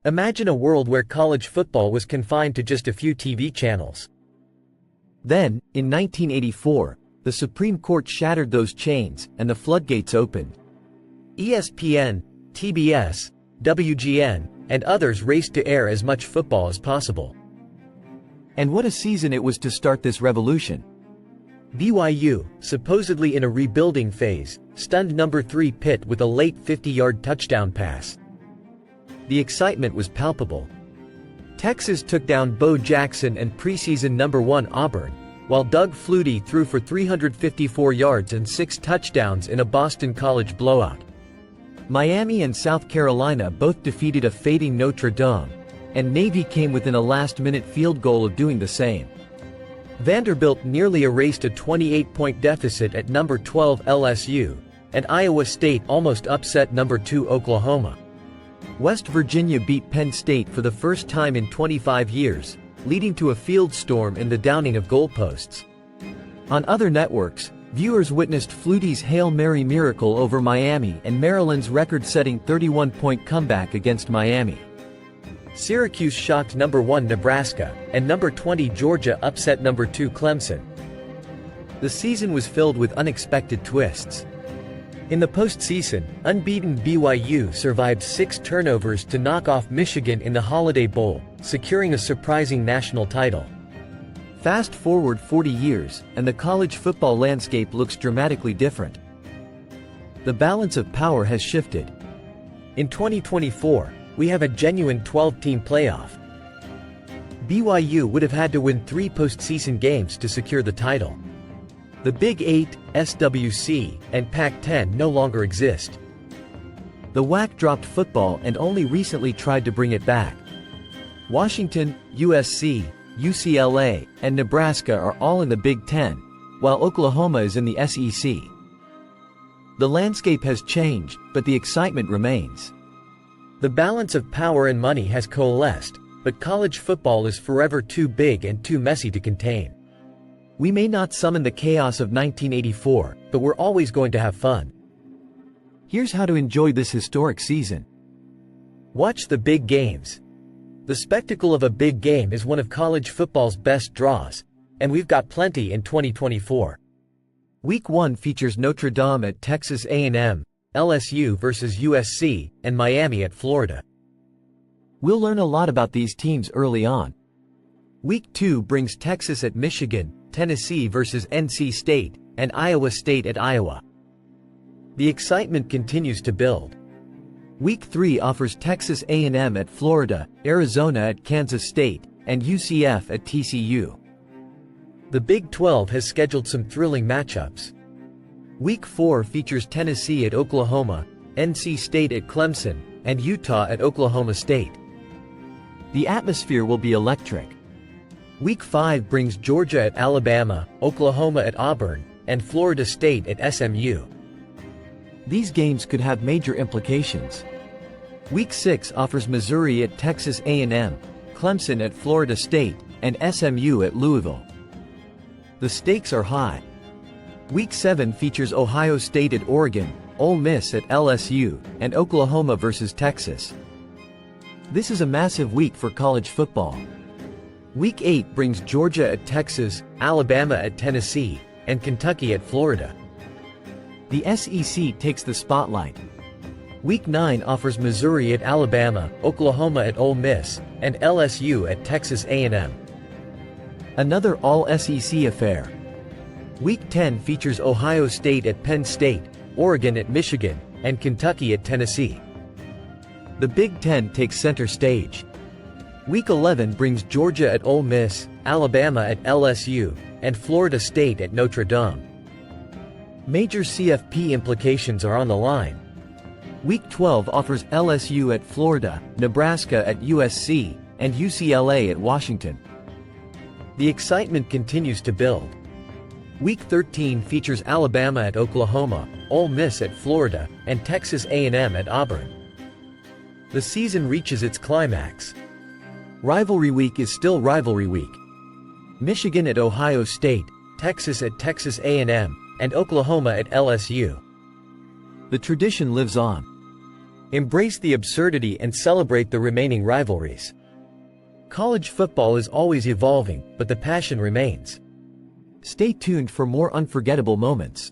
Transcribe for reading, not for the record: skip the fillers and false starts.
Imagine a world where college football was confined to just a few TV channels. Then, in 1984, the Supreme Court shattered those chains, and the floodgates opened. ESPN, TBS, WGN, and others raced to air as much football as possible. And what a season it was to start this revolution. BYU, supposedly in a rebuilding phase, stunned number 3 Pitt with a late 50-yard touchdown pass. The excitement was palpable. Texas took down Bo Jackson and preseason number 1 Auburn, while Doug Flutie threw for 354 yards and 6 touchdowns in a Boston College blowout. Miami and South Carolina both defeated a fading Notre Dame, and Navy came within a last-minute field goal of doing the same. Vanderbilt nearly erased a 28-point deficit at number 12 LSU, and Iowa State almost upset number 2 Oklahoma. West Virginia beat Penn State for the first time in 25 years, leading to a field storm in the downing of goalposts. On other networks, viewers witnessed Flutie's Hail Mary miracle over Miami and Maryland's record-setting 31-point comeback against Miami. Syracuse shocked number 1 Nebraska, and number 20 Georgia upset number 2 Clemson. The season was filled with unexpected twists. In the postseason, unbeaten BYU survived 6 turnovers to knock off Michigan in the Holiday Bowl, securing a surprising national title. Fast forward 40 years, and the college football landscape looks dramatically different. The balance of power has shifted. In 2024, we have a genuine 12-team playoff. BYU would have had to win 3 postseason games to secure the title. The Big 8, SWC, and Pac-10 no longer exist. The WAC dropped football and only recently tried to bring it back. Washington, USC, UCLA, and Nebraska are all in the Big 10, while Oklahoma is in the SEC. The landscape has changed, but the excitement remains. The balance of power and money has coalesced, but college football is forever too big and too messy to contain. We may not summon the chaos of 1984, but we're always going to have fun. Here's how to enjoy this historic season. Watch the big games. The spectacle of a big game is one of college football's best draws, and we've got plenty in 2024. Week 1 features Notre Dame at Texas A&M, LSU versus USC, and Miami at Florida. We'll learn a lot about these teams early on. Week 2 brings Texas at Michigan, Tennessee versus NC State, and Iowa State at Iowa. The excitement continues to build. Week 3 offers Texas A&M at Florida, Arizona at Kansas State, and UCF at TCU. The Big 12 has scheduled some thrilling matchups. Week 4 features Tennessee at Oklahoma, NC State at Clemson, and Utah at Oklahoma State. The atmosphere will be electric. Week 5 brings Georgia at Alabama, Oklahoma at Auburn, and Florida State at SMU. These games could have major implications. Week 6 offers Missouri at Texas A&M, Clemson at Florida State, and SMU at Louisville. The stakes are high. Week 7 features Ohio State at Oregon, Ole Miss at LSU, and Oklahoma versus Texas. This is a massive week for college football. Week 8 brings Georgia at Texas, Alabama at Tennessee, and Kentucky at Florida. The SEC takes the spotlight. Week 9 offers Missouri at Alabama, Oklahoma at Ole Miss, and LSU at Texas A&M. Another all-SEC affair. Week 10 features Ohio State at Penn State, Oregon at Michigan, and Kentucky at Tennessee. The Big 10 takes center stage. Week 11 brings Georgia at Ole Miss, Alabama at LSU, and Florida State at Notre Dame. Major CFP implications are on the line. Week 12 offers LSU at Florida, Nebraska at USC, and UCLA at Washington. The excitement continues to build. Week 13 features Alabama at Oklahoma, Ole Miss at Florida, and Texas A&M at Auburn. The season reaches its climax. Rivalry week is still rivalry week. Michigan at Ohio State, Texas at Texas A&M, and Oklahoma at LSU. The tradition lives on. Embrace the absurdity and celebrate the remaining rivalries. College football is always evolving, but the passion remains. Stay tuned for more unforgettable moments.